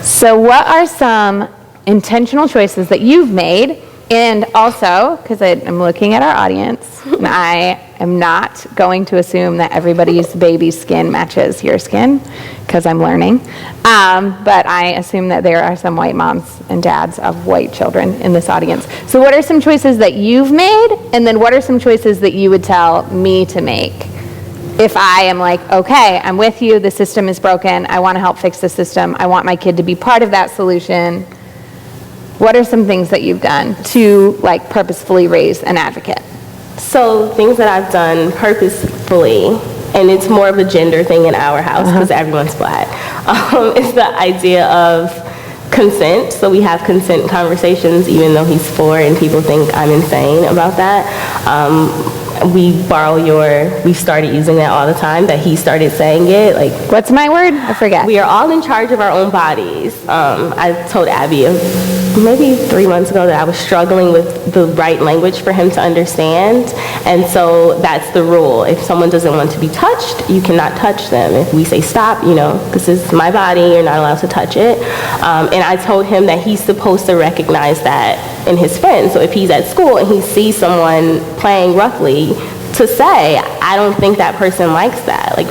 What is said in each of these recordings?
So what are some intentional choices that you've made? And also, because I'm looking at our audience, and I am not going to assume that everybody's baby skin matches your skin, because I'm learning. But I assume that there are some white moms and dads of white children in this audience. So what are some choices that you've made? And then what are some choices that you would tell me to make? If I am like, okay, I'm with you, the system is broken, I want to help fix the system, I want my kid to be part of that solution. What are some things that you've done to like purposefully raise an advocate? So things that I've done purposefully, and it's more of a gender thing in our house because everyone's black, is the idea of consent. So we have consent conversations even though he's 4 and people think I'm insane about that. We started using that all the time, that he started saying it. Like, what's my word? I forget. We are all in charge of our own bodies. I told Abby maybe 3 months ago that I was struggling with the right language for him to understand. And so that's the rule. If someone doesn't want to be touched, you cannot touch them. If we say stop, this is my body, you're not allowed to touch it. And I told him that he's supposed to recognize that in his friends. So if he's at school and he sees someone playing roughly, to say, I don't think that person likes that. Like,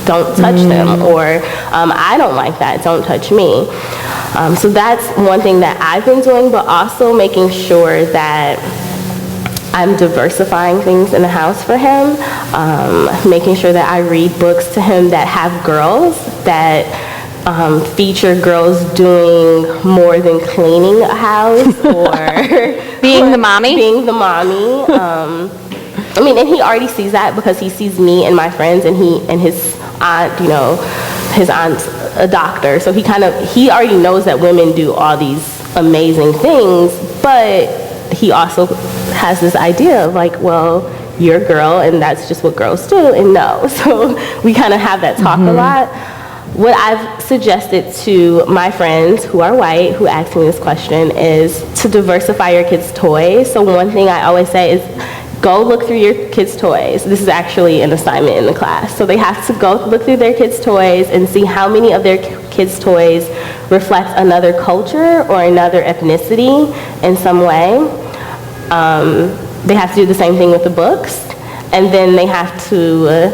don't touch them. Or, I don't like that. Don't touch me. So that's one thing that I've been doing, but also making sure that I'm diversifying things in the house for him. Making sure that I read books to him that have girls, that feature girls doing more than cleaning a house or being the mommy. And he already sees that because he sees me and my friends, and his aunt, his aunt's a doctor, so he already knows that women do all these amazing things, but he also has this idea of like, well, you're a girl and that's just what girls do, and no. So we kind of have that talk a lot. What I've suggested to my friends who are white, who ask me this question, is to diversify your kids' toys. So one thing I always say is, go look through your kids' toys. This is actually an assignment in the class. So they have to go look through their kids' toys and see how many of their kids' toys reflect another culture or another ethnicity in some way. They have to do the same thing with the books. And then they have to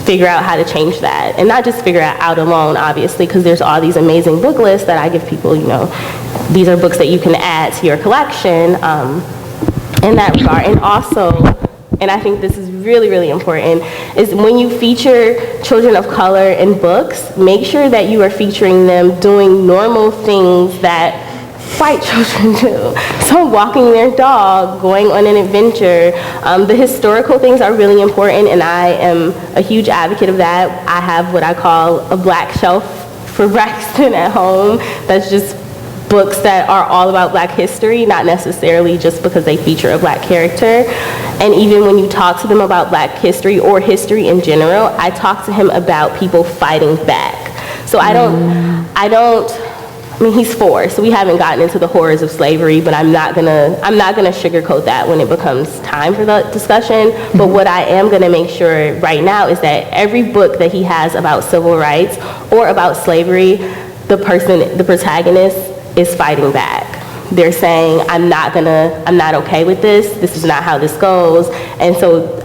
figure out how to change that. And not just figure it out alone, obviously, because there's all these amazing book lists that I give people, these are books that you can add to your collection. In that regard. And also, and I think this is really, really important, is when you feature children of color in books, make sure that you are featuring them doing normal things that white children do. So walking their dog, going on an adventure. The historical things are really important, and I am a huge advocate of that. I have what I call a black shelf for Braxton at home. That's just books that are all about black history, not necessarily just because they feature a black character. And even when you talk to them about black history or history in general, I talk to him about people fighting back. So I mean, he's 4, so we haven't gotten into the horrors of slavery, but I'm not gonna sugarcoat that when it becomes time for the discussion. But what I am gonna make sure right now is that every book that he has about civil rights or about slavery, the protagonist is fighting back. They're saying, I'm not okay with this. This is not how this goes. And so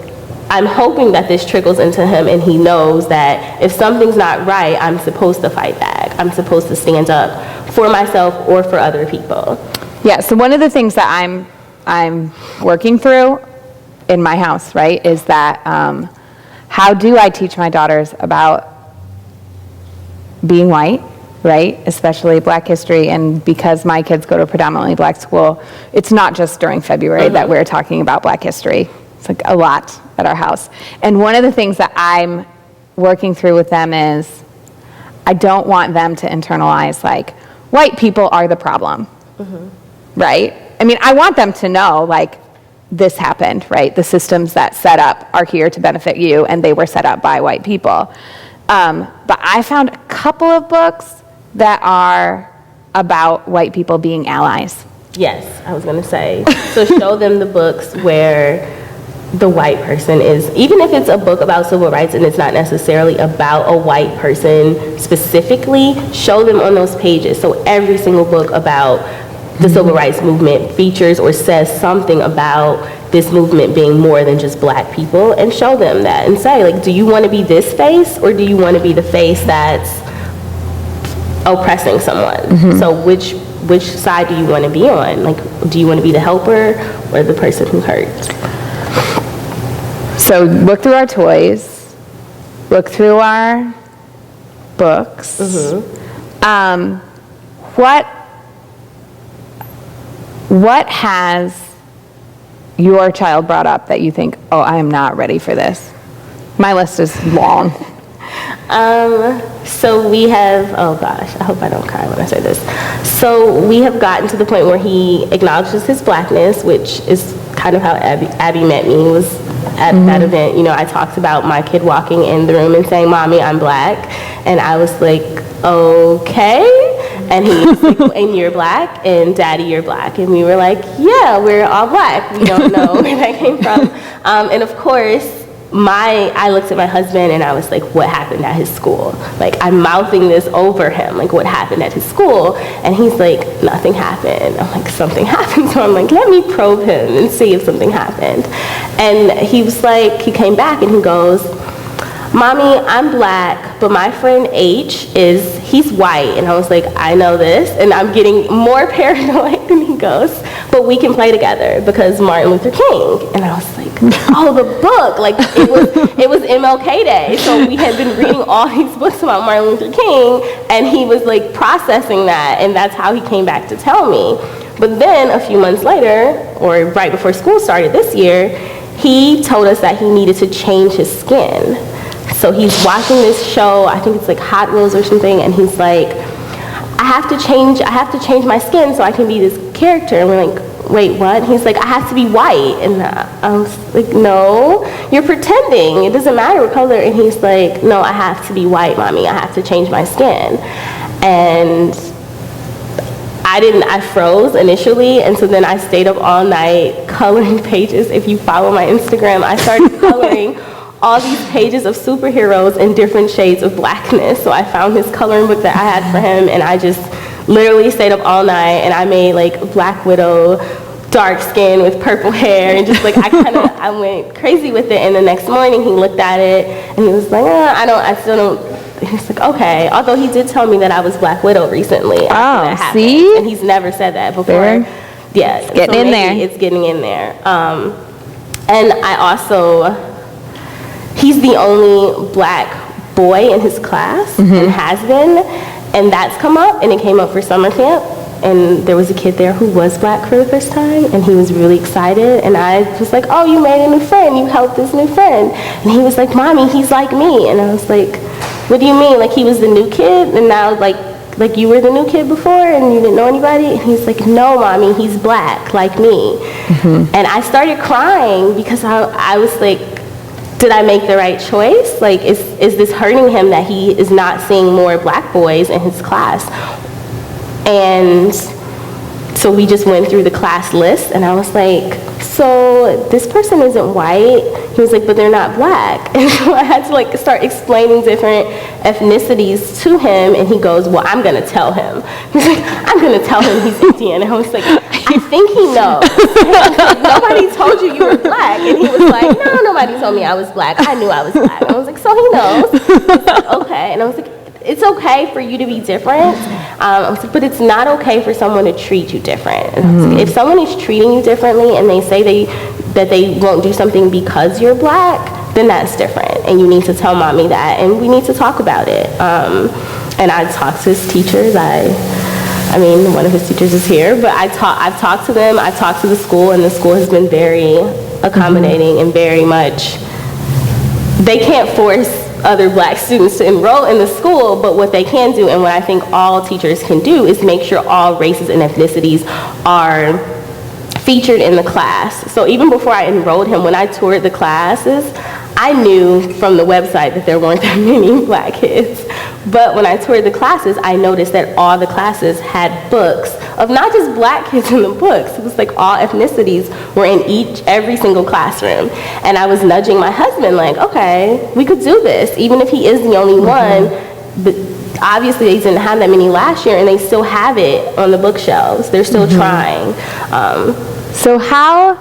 I'm hoping that this trickles into him and he knows that if something's not right, I'm supposed to fight back. I'm supposed to stand up for myself or for other people. Yeah, so one of the things that I'm working through in my house, right, is that how do I teach my daughters about being white, right, especially black history, and because my kids go to a predominantly black school, it's not just during February that we're talking about black history. It's like a lot at our house. And one of the things that I'm working through with them is I don't want them to internalize like, white people are the problem, right? I mean, I want them to know like, this happened, right? The systems that set up are here to benefit you, and they were set up by white people. But I found a couple of books that are about white people being allies. Yes, I was going to say. So show them the books where the white person is, even if it's a book about civil rights and it's not necessarily about a white person specifically, show them on those pages. So every single book about the civil rights movement features or says something about this movement being more than just black people, and show them that and say, like, do you want to be this face, or do you want to be the face that's oppressing someone? So which side do you want to be on? Like, do you want to be the helper or the person who hurts? So look through our toys, look through our books. What has your child brought up that you think, oh, I am not ready for this? My list is long. So we have, oh gosh, I hope I don't cry when I say this. So we have gotten to the point where he acknowledges his blackness, which is kind of how Abby met me, was at that event. You know, I talked about my kid walking in the room and saying, "Mommy, I'm black." And I was like, okay. And he was like, and you're black, and Daddy, you're black. And we were like, yeah, we're all black. We don't know where that came from. And of course, I looked at my husband and I was like, what happened at his school? Like, I'm mouthing this over him, like, what happened at his school? And he's like, nothing happened. I'm like, something happened. So I'm like, let me probe him and see if something happened. And he was like, he came back and he goes, "Mommy, I'm black, but my friend H he's white." And I was like, I know this. And I'm getting more paranoid. And he goes, "But we can play together because Martin Luther King." And I was like, oh, the book. Like, it was MLK Day. So we had been reading all these books about Martin Luther King, and he was like processing that. And that's how he came back to tell me. But then a few months later, or right before school started this year, he told us that he needed to change his skin. So he's watching this show, I think it's like Hot Wheels or something, and he's like, I have to change my skin so I can be this character. And we're like, wait, what? And he's like, I have to be white. And I was like, no, you're pretending. It doesn't matter what color. And he's like, no, I have to be white, Mommy. I have to change my skin. And I froze initially, and so then I stayed up all night coloring pages. If you follow my Instagram, I started coloring all these pages of superheroes in different shades of blackness. So I found his coloring book that I had for him, and I just literally stayed up all night, and I made like Black Widow, dark skin with purple hair, and just like I went crazy with it. And the next morning he looked at it and he was like, I still don't. He's like, okay. Although he did tell me that I was Black Widow recently. Oh, see? And he's never said that before. Yeah, it's getting in there. It's getting in there. And I also, he's the only black boy in his class, and has been, and that's come up, and it came up for summer camp. And there was a kid there who was black for the first time, and he was really excited. And I was like, oh, you made a new friend. You helped this new friend. And he was like, Mommy, he's like me. And I was like, what do you mean? Like, he was the new kid, and now, like you were the new kid before, and you didn't know anybody? And he's like, no, Mommy, he's black, like me. And I started crying because I was like, did I make the right choice? Like, is this hurting him that he is not seeing more black boys in his class? And so we just went through the class list, and I was like, so this person isn't white. He was like, but they're not black. And so I had to like start explaining different ethnicities to him, and he goes, well, I'm gonna tell him. He's like, I'm gonna tell him he's Indian. And I was like, I think he knows. Like, nobody told you were black. And he was like, no, nobody told me I was black. I knew I was black. And I was like, so he knows. He was like, okay. And I was like, it's okay for you to be different, but it's not okay for someone to treat you different. If someone is treating you differently and they say that they won't do something because you're black, then that's different. And you need to tell Mommy that, and we need to talk about it. And I talked to his teachers. I mean, one of his teachers is here, but I've talked to them. I've talked to the school, and the school has been very accommodating and very much, they can't force other black students to enroll in the school, but what they can do, and what I think all teachers can do, is make sure all races and ethnicities are featured in the class. So even before I enrolled him, when I toured the classes, I knew from the website that there weren't that many black kids. But when I toured the classes, I noticed that all the classes had books of not just black kids in the books. It was like all ethnicities were in every single classroom. And I was nudging my husband like, okay, we could do this, even if he is the only one. But obviously they didn't have that many last year, and they still have it on the bookshelves. They're still trying. So how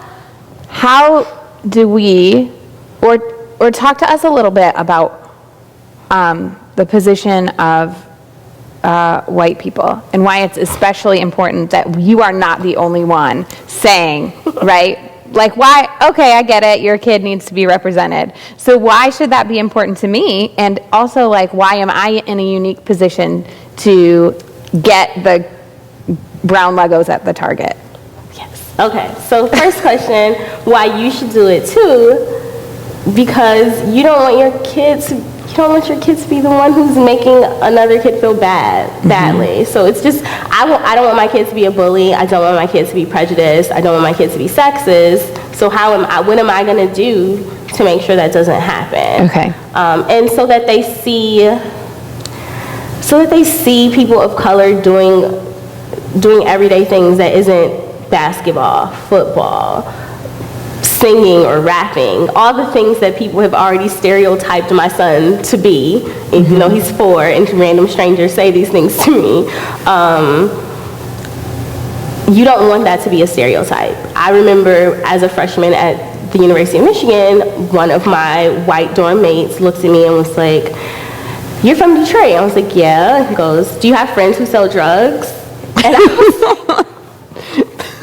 do we, or talk to us a little bit about the position of white people and why it's especially important that you are not the only one saying, right? Like, why, okay, I get it, your kid needs to be represented. So why should that be important to me? And also, like, why am I in a unique position to get the brown Legos at the Target? Yes. Okay, so first question, why you should do it too, because you don't want your kids to be the one who's making another kid feel badly. So it's just, I don't want my kids to be a bully. I don't want my kids to be prejudiced. I don't want my kids to be sexist. So what am I going to do to make sure that doesn't happen? Okay. And so that they see people of color doing everyday things that isn't basketball, football, singing or rapping, all the things that people have already stereotyped my son to be, even though he's 4 and random strangers say these things to me. You don't want that to be a stereotype. I remember as a freshman at the University of Michigan, one of my white dorm mates looked at me and was like, "You're from Detroit?" I was like, "Yeah." He goes, "Do you have friends who sell drugs?" And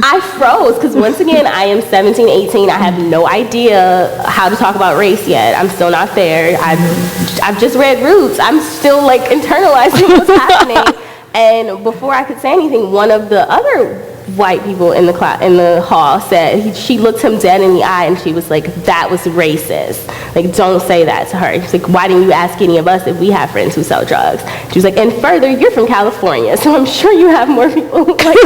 I froze, because once again, I am 17, 18. I have no idea how to talk about race yet. I'm still not there. I've just read Roots. I'm still like internalizing what's happening. And before I could say anything, one of the other white people in the hall said, she looked him dead in the eye and she was like, "That was racist. Like, don't say that to her." She's like, "Why didn't you ask any of us if we have friends who sell drugs?" She was like, "And further, you're from California, so I'm sure you have more people who like."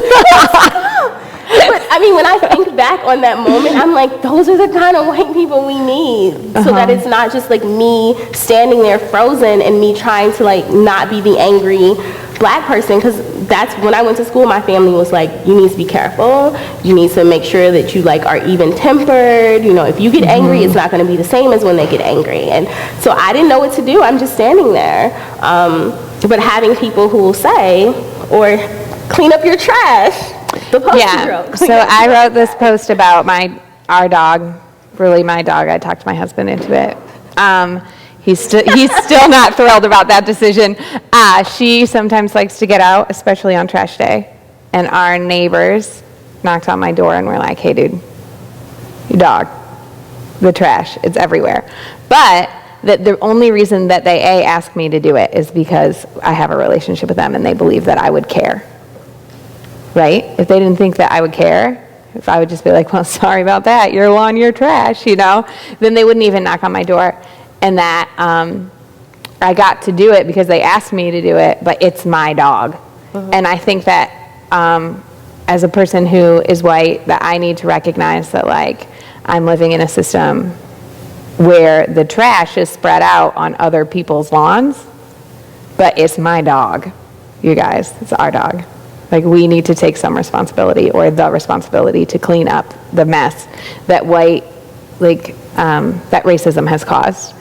But I mean, when I think back on that moment, I'm like, those are the kind of white people we need, so that it's not just like me standing there frozen and me trying to like not be the angry black person, because that's when I went to school, my family was like, you need to be careful, you need to make sure that you like are even tempered, you know, if you get angry, it's not going to be the same as when they get angry. And so I didn't know what to do. I'm just standing there, but having people who will say, or clean up your trash. The post you wrote. So I wrote this post about our dog, really my dog. I talked my husband into it. He's still not thrilled about that decision. She sometimes likes to get out, especially on trash day. And our neighbors knocked on my door and were like, "Hey, dude, your dog, the trash, it's everywhere." But the only reason that they ask me to do it is because I have a relationship with them and they believe that I would care. Right? If they didn't think that I would care, if I would just be like, "Well, sorry about that, you're on your trash," you know, then they wouldn't even knock on my door. And that I got to do it because they asked me to do it, but it's my dog. And I think that as a person who is white, that I need to recognize that like I'm living in a system where the trash is spread out on other people's lawns, but it's my dog, you guys, it's our dog. Like, we need to take some responsibility, or the responsibility to clean up the mess that that racism has caused,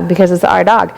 because it's our dog.